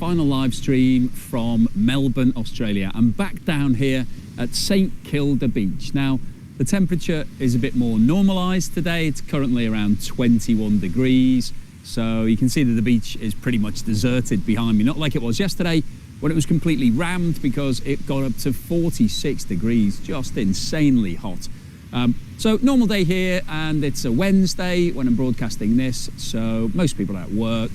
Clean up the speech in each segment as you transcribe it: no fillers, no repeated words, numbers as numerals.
final live stream from Melbourne, Australia. I'm back down here at St Kilda Beach. Now, the temperature is a bit more normalised today. It's currently around 21 degrees. So you can see that the beach is pretty much deserted behind me. Not like it was yesterday when it was completely rammed because it got up to 46 degrees, just insanely hot. So normal day here, and it's a Wednesday when I'm broadcasting this, so most people are at work.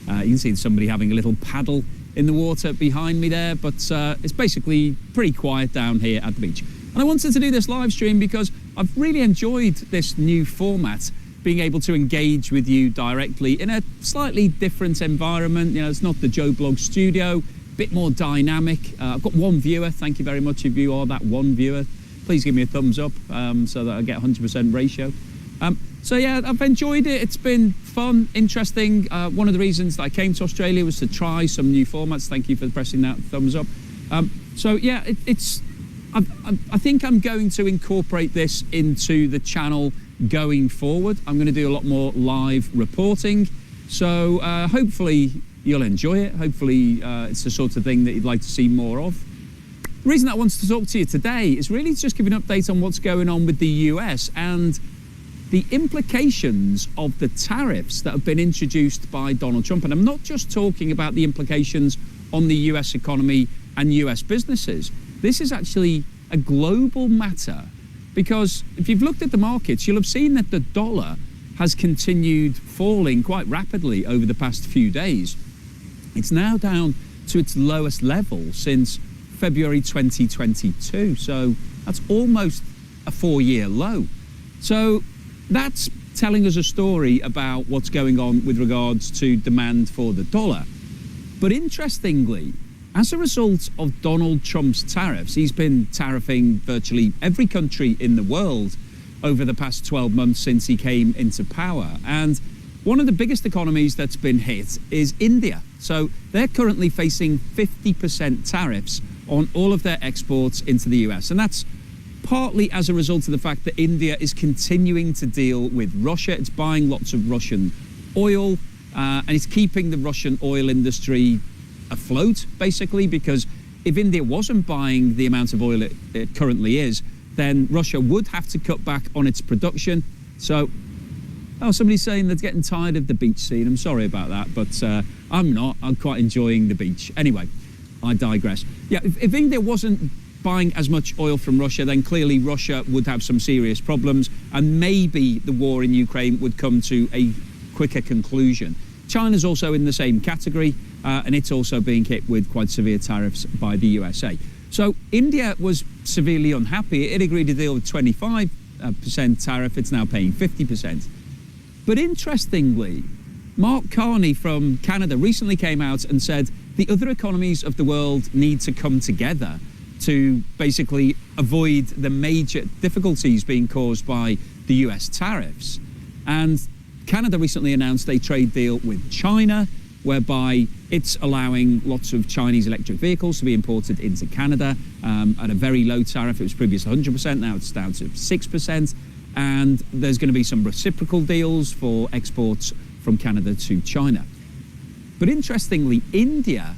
You can see somebody having a little paddle in the water behind me there, but it's basically pretty quiet down here at the beach. And I wanted to do this live stream because I've really enjoyed this new format, being able to engage with you directly in a slightly different environment. You know, it's not the Joe Blog studio, a bit more dynamic. I've got one viewer. Thank you very much if you are that one viewer. Please give me a thumbs up so that I get 100% ratio. So yeah, I've enjoyed it. It's been fun, interesting. One of the reasons that I came to Australia was to try some new formats. Thank you for pressing that thumbs up. So yeah, I think I'm going to incorporate this into the channel going forward. I'm going to do a lot more live reporting. So hopefully you'll enjoy it. Hopefully it's the sort of thing that you'd like to see more of. The reason I wanted to talk to you today is really to just give an update on what's going on with the US and the implications of the tariffs that have been introduced by Donald Trump. And I'm not just talking about the implications on the US economy and US businesses. This is actually a global matter, because if you've looked at the markets, you'll have seen that the dollar has continued falling quite rapidly over the past few days. It's now down to its lowest level since February 2022, so that's almost a 4-year low. So that's telling us a story about what's going on with regards to demand for the dollar. But interestingly, as a result of Donald Trump's tariffs, he's been tariffing virtually every country in the world over the past 12 months since he came into power. And one of the biggest economies that's been hit is India. So they're currently facing 50% tariffs on all of their exports into the US. And that's partly as a result of the fact that India is continuing to deal with Russia. It's buying lots of Russian oil, and it's keeping the Russian oil industry afloat, basically, because if India wasn't buying the amount of oil it currently is, then Russia would have to cut back on its production. So, oh, somebody's saying they're getting tired of the beach scene. I'm sorry about that, but I'm not. I'm quite enjoying the beach. Anyway, I digress. Yeah, if India wasn't buying as much oil from Russia, then clearly Russia would have some serious problems, and maybe the war in Ukraine would come to a quicker conclusion. China's also in the same category, and it's also being hit with quite severe tariffs by the USA. So India was severely unhappy. It agreed to deal with 25% tariff. It's now paying 50%. But interestingly, Mark Carney from Canada recently came out and said the other economies of the world need to come together to basically avoid the major difficulties being caused by the US tariffs. And Canada recently announced a trade deal with China, whereby it's allowing lots of Chinese electric vehicles to be imported into Canada at a very low tariff. It was previously 100%, now it's down to 6%. And there's going to be some reciprocal deals for exports from Canada to China. But interestingly, India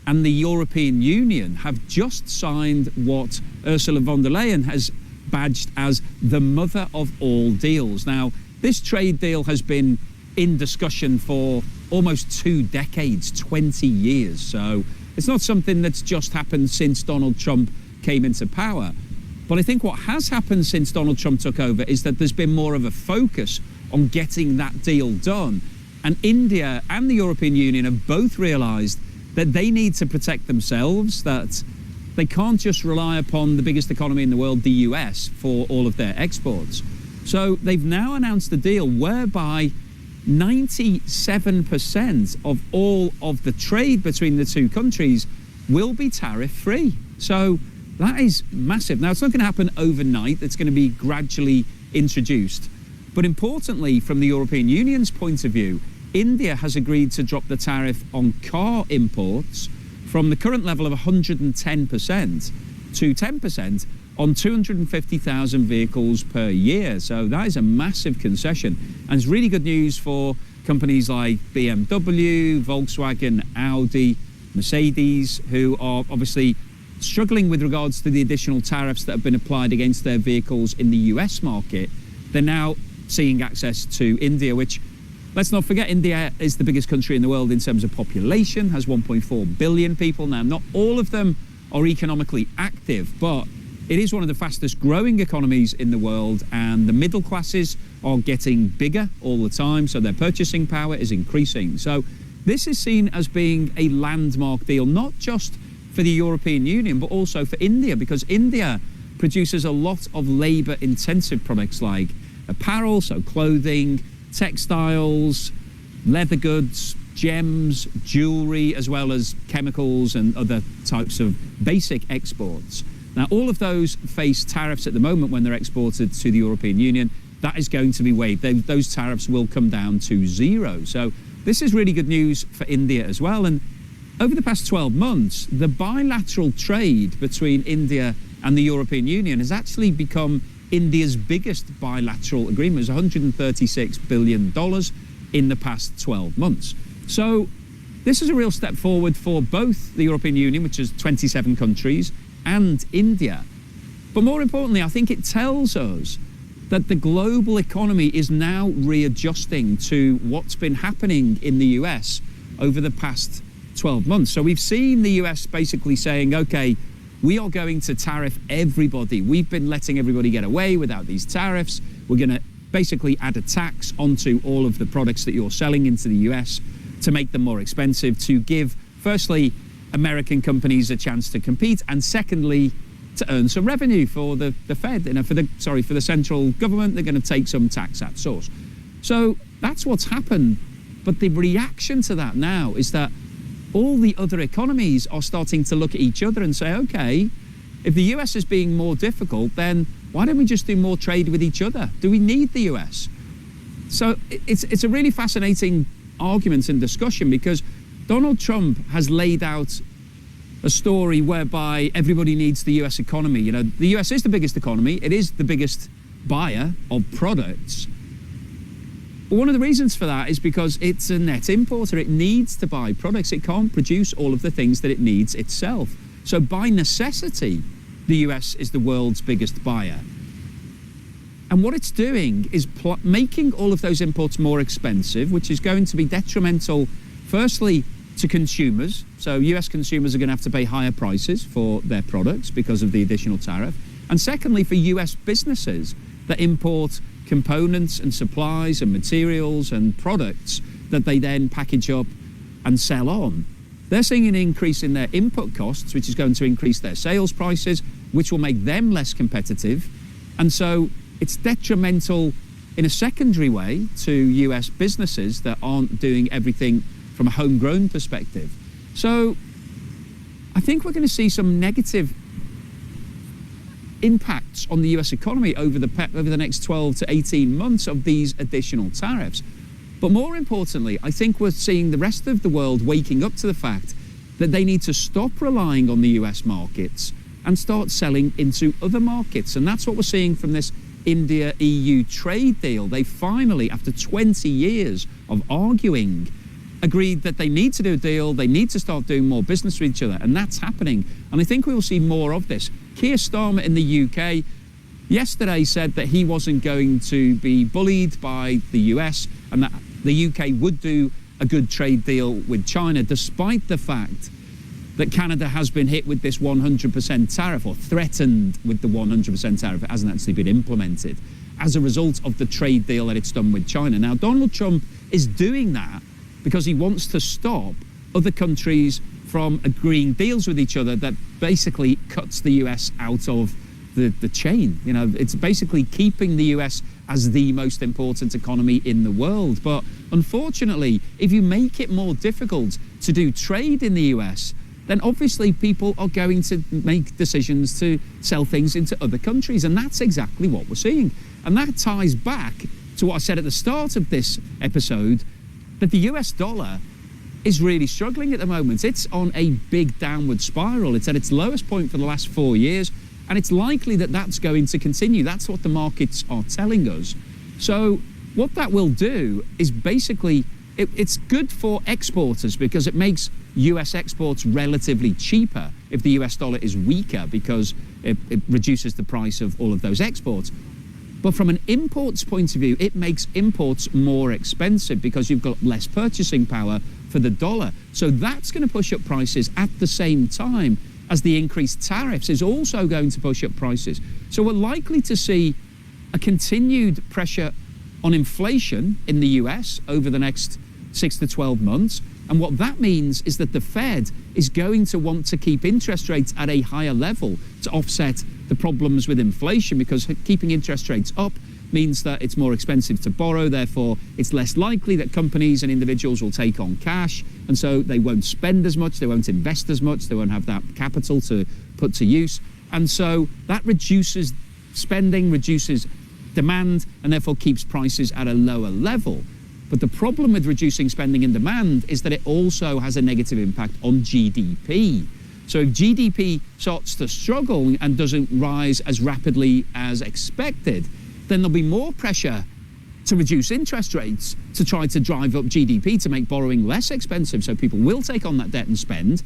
and the European Union have just signed what Ursula von der Leyen has badged as the mother of all deals. Now, this trade deal has been in discussion for almost 2 decades, 20 years. So it's not something that's just happened since Donald Trump came into power. But I think what has happened since Donald Trump took over is that there's been more of a focus on getting that deal done. And India and the European Union have both realized that they need to protect themselves, that they can't just rely upon the biggest economy in the world, the US, for all of their exports. So they've now announced a deal whereby 97% of all of the trade between the two countries will be tariff-free. So that is massive. Now, it's not going to happen overnight. It's going to be gradually introduced. But importantly, from the European Union's point of view, India has agreed to drop the tariff on car imports from the current level of 110% to 10% on 250,000 vehicles per year. So that is a massive concession, and it's really good news for companies like BMW, Volkswagen, Audi, Mercedes, who are obviously struggling with regards to the additional tariffs that have been applied against their vehicles in the US market. They're now seeing access to India, which, let's not forget, India is the biggest country in the world in terms of population, has 1.4 billion people. Now, not all of them are economically active, but it is one of the fastest growing economies in the world, and the middle classes are getting bigger all the time, so their purchasing power is increasing. So this is seen as being a landmark deal, not just for the European Union, but also for India, because India produces a lot of labour-intensive products like apparel, so clothing, textiles, leather goods, gems, jewellery, as well as chemicals and other types of basic exports. Now, all of those face tariffs at the moment when they're exported to the European Union. That is going to be waived. Those tariffs will come down to zero. So this is really good news for India as well. And over the past 12 months, the bilateral trade between India and the European Union has actually become India's biggest bilateral agreement. It was $136 billion in the past 12 months. So this is a real step forward for both the European Union, which is 27 countries, and India. But more importantly, I think it tells us that the global economy is now readjusting to what's been happening in the US over the past 12 months. So we've seen the US basically saying, okay, we are going to tariff everybody. We've been letting everybody get away without these tariffs. We're going to basically add a tax onto all of the products that you're selling into the US to make them more expensive, to give, firstly, American companies a chance to compete, and secondly, to earn some revenue for the Fed, for the central government. They're going to take some tax at source. So that's what's happened. But the reaction to that now is that all the other economies are starting to look at each other and say, okay, if the US is being more difficult, then why don't we just do more trade with each other? Do we need the US? So it's a really fascinating argument and discussion, because Donald Trump has laid out a story whereby everybody needs the US economy. You know, the US is the biggest economy. It is the biggest buyer of products. But one of the reasons for that is because it's a net importer. It needs to buy products. It can't produce all of the things that it needs itself. So by necessity, the US is the world's biggest buyer. And what it's doing is making all of those imports more expensive, which is going to be detrimental, firstly, to consumers. So US consumers are going to have to pay higher prices for their products because of the additional tariff. And secondly, for US businesses that import components and supplies and materials and products that they then package up and sell on. They're seeing an increase in their input costs, which is going to increase their sales prices, which will make them less competitive. And so it's detrimental in a secondary way to US businesses that aren't doing everything from a homegrown perspective. So I think we're going to see some negative impacts on the US economy over the next 12 to 18 months of these additional tariffs. But more importantly, I think we're seeing the rest of the world waking up to the fact that they need to stop relying on the US markets and start selling into other markets. And that's what we're seeing from this India-EU trade deal. They finally, after 20 years of arguing, agreed that they need to do a deal, they need to start doing more business with each other, and that's happening. And I think we will see more of this. Keir Starmer in the UK yesterday said that he wasn't going to be bullied by the US and that the UK would do a good trade deal with China, despite the fact that Canada has been hit with this 100% tariff, or threatened with the 100% tariff. It hasn't actually been implemented as a result of the trade deal that it's done with China. Now, Donald Trump is doing that because he wants to stop other countries from agreeing deals with each other that basically cuts the US out of the chain. You know, it's basically keeping the US as the most important economy in the world. But unfortunately, if you make it more difficult to do trade in the US, then obviously people are going to make decisions to sell things into other countries. And that's exactly what we're seeing. And that ties back to what I said at the start of this episode, that the US dollar is really struggling at the moment. It's on a big downward spiral. It's at its lowest point for the last 4 years, and it's likely that that's going to continue. That's what the markets are telling us. So what that will do is basically, it's good for exporters because it makes US exports relatively cheaper if the US dollar is weaker, because it reduces the price of all of those exports. But from an imports point of view, it makes imports more expensive because you've got less purchasing power for the dollar. So that's going to push up prices at the same time as the increased tariffs is also going to push up prices. So we're likely to see a continued pressure on inflation in the US over the next 6 to 12 months. And what that means is that the Fed is going to want to keep interest rates at a higher level to offset the problems with inflation, because keeping interest rates up means that it's more expensive to borrow. Therefore, it's less likely that companies and individuals will take on cash. And so they won't spend as much, they won't invest as much, they won't have that capital to put to use. And so that reduces spending, reduces demand, and therefore keeps prices at a lower level. But the problem with reducing spending and demand is that it also has a negative impact on GDP. So if GDP starts to struggle and doesn't rise as rapidly as expected, then there'll be more pressure to reduce interest rates to try to drive up GDP, to make borrowing less expensive, so people will take on that debt and spend.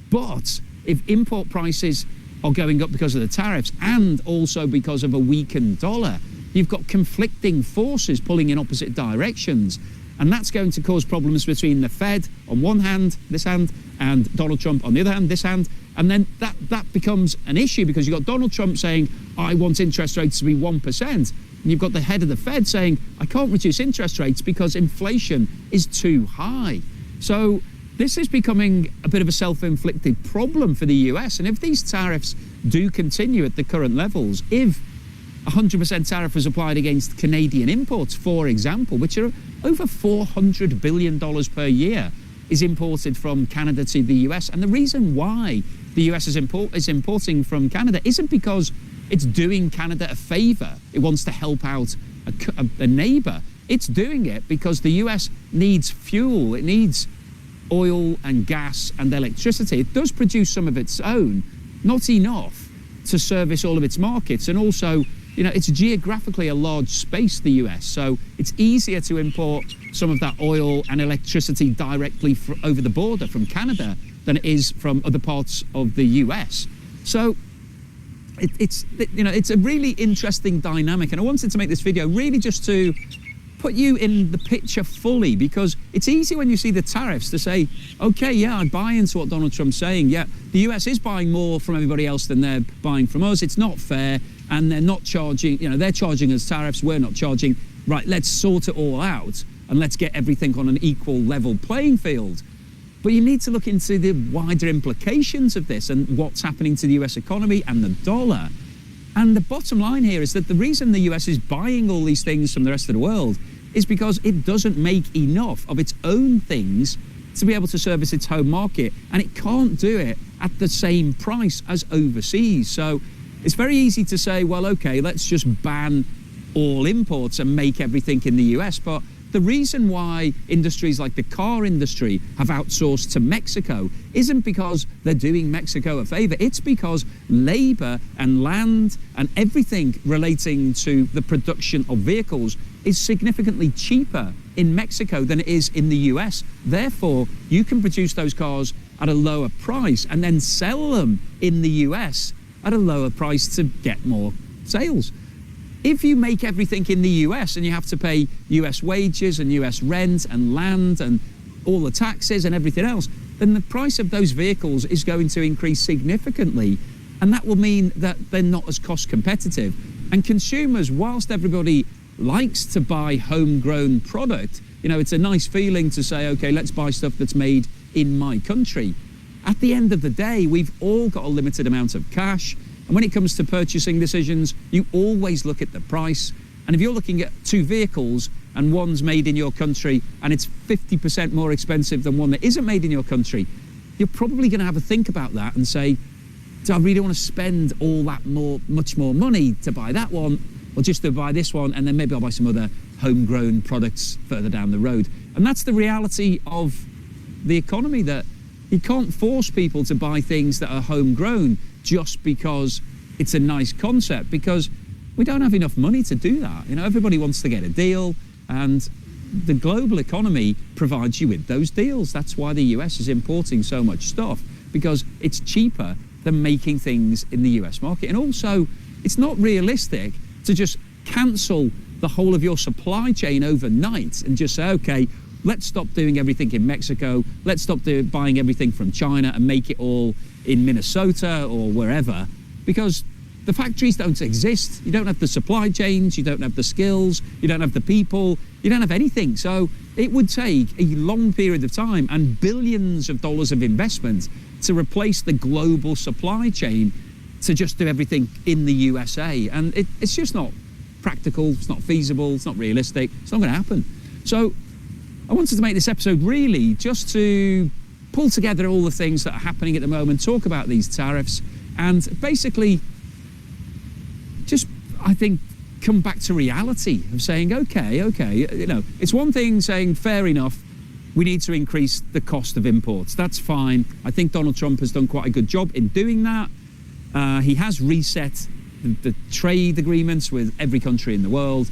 But if import prices are going up because of the tariffs and also because of a weakened dollar, you've got conflicting forces pulling in opposite directions. And that's going to cause problems between the Fed on one hand, this hand, and Donald Trump on the other hand, this hand. And then that becomes an issue, because you've got Donald Trump saying, I want interest rates to be 1%. And you've got the head of the Fed saying, I can't reduce interest rates because inflation is too high. So this is becoming a bit of a self-inflicted problem for the US. And if these tariffs do continue at the current levels, if 100% tariff was applied against Canadian imports, for example, which are over $400 billion per year is imported from Canada to the US. And the reason why the US is importing from Canada isn't because it's doing Canada a favor. It wants to help out a neighbor. It's doing it because the US needs fuel. It needs oil and gas and electricity. It does produce some of its own, not enough to service all of its markets. And also, you know, it's geographically a large space, the US, so it's easier to import some of that oil and electricity directly over the border from Canada than it is from other parts of the US. So it's a really interesting dynamic, and I wanted to make this video really just to put you in the picture fully, because it's easy when you see the tariffs to say, okay, yeah, I buy into what Donald Trump's saying. Yeah, the US is buying more from everybody else than they're buying from us. It's not fair, and they're not charging, they're charging us tariffs, we're not charging. Right, let's sort it all out and let's get everything on an equal level playing field. But you need to look into the wider implications of this and what's happening to the US economy and the dollar. And the bottom line here is that the reason the US is buying all these things from the rest of the world is because it doesn't make enough of its own things to be able to service its home market, and it can't do it at the same price as overseas. So it's very easy to say, well, okay, let's just ban all imports and make everything in the US. But the reason why industries like the car industry have outsourced to Mexico isn't because they're doing Mexico a favor. It's because labor and land and everything relating to the production of vehicles is significantly cheaper in Mexico than it is in the US. Therefore, you can produce those cars at a lower price and then sell them in the US at a lower price to get more sales. If you make everything in the US and you have to pay US wages and US rent and land and all the taxes and everything else, then the price of those vehicles is going to increase significantly. And that will mean that they're not as cost competitive. And consumers, whilst everybody likes to buy homegrown product, it's a nice feeling to say, okay, let's buy stuff that's made in my country. At the end of the day, we've all got a limited amount of cash. And when it comes to purchasing decisions, you always look at the price. And if you're looking at two vehicles and one's made in your country and it's 50% more expensive than one that isn't made in your country, you're probably going to have a think about that and say, do I really want to spend all that much more money to buy that one, or just to buy this one and then maybe I'll buy some other homegrown products further down the road? And that's the reality of the economy, that you can't force people to buy things that are homegrown just because it's a nice concept, because we don't have enough money to do that. Everybody wants to get a deal, and the global economy provides you with those deals. That's why the US is importing so much stuff, because it's cheaper than making things in the US market. And also, it's not realistic to just cancel the whole of your supply chain overnight and just say, okay, let's stop doing everything in Mexico, let's stop buying everything from China and make it all in Minnesota or wherever, because the factories don't exist. You don't have the supply chains, you don't have the skills, you don't have the people, you don't have anything. So it would take a long period of time and billions of dollars of investment to replace the global supply chain to just do everything in the USA. And it's just not practical, it's not feasible, it's not realistic, it's not going to happen. So I wanted to make this episode really just to pull together all the things that are happening at the moment, talk about these tariffs, and basically just, I think, come back to reality of saying, okay, you know, it's one thing saying, fair enough, we need to increase the cost of imports. That's fine. I think Donald Trump has done quite a good job in doing that. He has reset the trade agreements with every country in the world.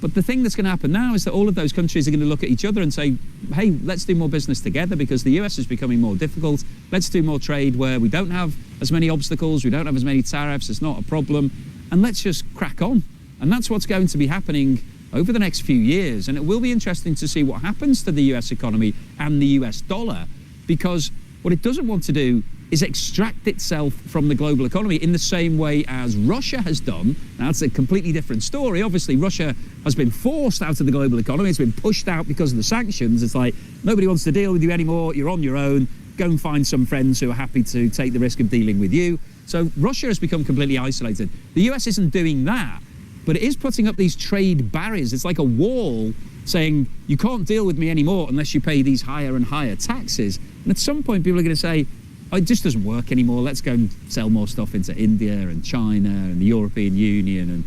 But the thing that's going to happen now is that all of those countries are going to look at each other and say, hey, let's do more business together because the US is becoming more difficult. Let's do more trade where we don't have as many obstacles, we don't have as many tariffs, it's not a problem. And let's just crack on. And that's what's going to be happening over the next few years. And it will be interesting to see what happens to the US economy and the US dollar, because what it doesn't want to do is extract itself from the global economy in the same way as Russia has done. Now, that's a completely different story. Obviously, Russia has been forced out of the global economy. It's been pushed out because of the sanctions. It's like, nobody wants to deal with you anymore. You're on your own. Go and find some friends who are happy to take the risk of dealing with you. So Russia has become completely isolated. The US isn't doing that, but it is putting up these trade barriers. It's like a wall saying, you can't deal with me anymore unless you pay these higher and higher taxes. And at some point, people are going to say, oh, it just doesn't work anymore. Let's go and sell more stuff into India and China and the European Union and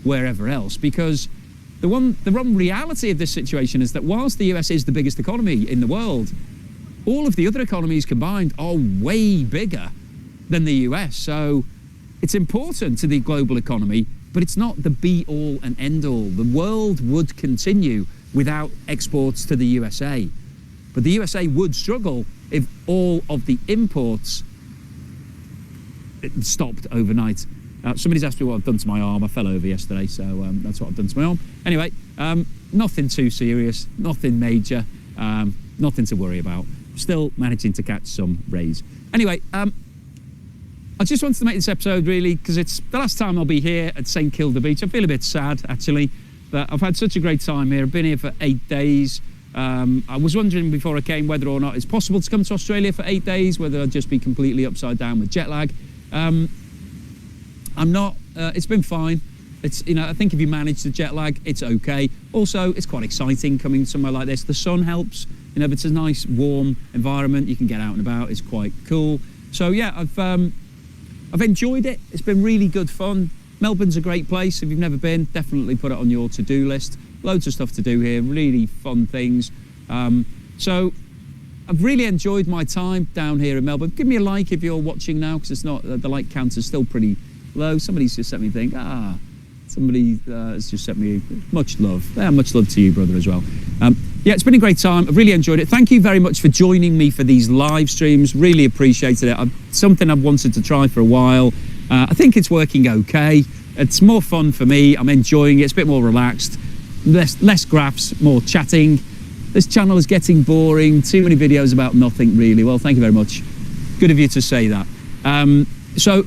wherever else. Because the wrong reality of this situation is that whilst the US is the biggest economy in the world, all of the other economies combined are way bigger than the US. So it's important to the global economy, but it's not the be-all and end-all. The world would continue without exports to the USA. But the USA would struggle if all of the imports stopped overnight. Somebody's asked me what I've done to my arm. I fell over yesterday, so that's what I've done to my arm. Anyway, nothing too serious, nothing major, nothing to worry about. Still managing to catch some rays. Anyway, I just wanted to make this episode really because it's the last time I'll be here at St Kilda Beach. I feel a bit sad, actually, that I've had such a great time here. I've been here for 8 days. I was wondering before I came whether or not it's possible to come to Australia for 8 days, whether I'd just be completely upside down with jet lag. I'm not. It's been fine. It's, you know, I think if you manage the jet lag, it's okay. Also, it's quite exciting coming somewhere like this. The sun helps. You know, it's a nice warm environment. You can get out and about. It's quite cool. So yeah, I've enjoyed it. It's been really good fun. Melbourne's a great place. If you've never been, definitely put it on your to-do list. Loads of stuff to do here, really fun things. So I've really enjoyed my time down here in Melbourne. Give me a like if you're watching now, because it's not, the like count is still pretty low. Somebody's just sent me a thing. Somebody has just sent me much love. Yeah, much love to you, brother, as well. Yeah, it's been a great time. I've really enjoyed it. Thank you very much for joining me for these live streams. Really appreciated it. Something I've wanted to try for a while. I think it's working okay. It's more fun for me. I'm enjoying it. It's a bit more relaxed. Less graphs, more chatting. This channel is getting boring. Too many videos about nothing, really. Well, thank you very much. Good of you to say that. So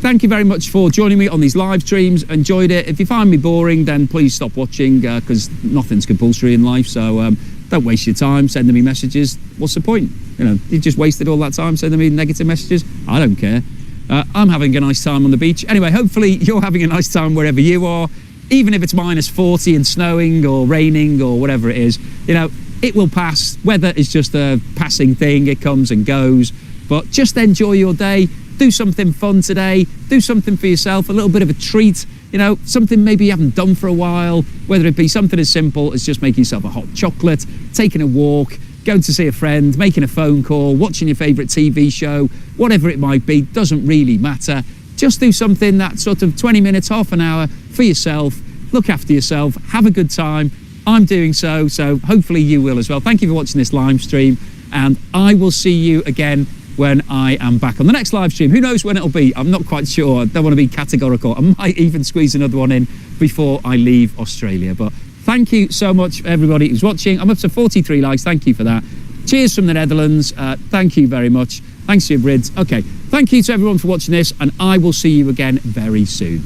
thank you very much for joining me on these live streams. Enjoyed it. If you find me boring, then please stop watching, because nothing's compulsory in life. So don't waste your time sending me messages. What's the point? You know, you just wasted all that time sending me negative messages. I don't care. I'm having a nice time on the beach. Anyway, hopefully you're having a nice time wherever you are. Even if it's minus 40 and snowing or raining or whatever it is, you know, it will pass. Weather is just a passing thing. It comes and goes. But just enjoy your day. Do something fun today. Do something for yourself, a little bit of a treat. You know, something maybe you haven't done for a while, whether it be something as simple as just making yourself a hot chocolate, taking a walk, going to see a friend, making a phone call, watching your favourite TV show, whatever it might be, doesn't really matter. Just do something that sort of 20 minutes, half an hour for yourself, look after yourself, have a good time, I'm doing so hopefully you will as well. Thank you for watching this live stream, and I will see you again when I am back on the next live stream. Who knows when it'll be? I'm not quite sure. I don't want to be categorical. I might even squeeze another one in before I leave Australia. But thank you so much for everybody who's watching. I'm up to 43 likes. Thank you for that. Cheers from the Netherlands. Thank you very much. Thanks to your Brids. Okay, thank you to everyone for watching this, and I will see you again very soon.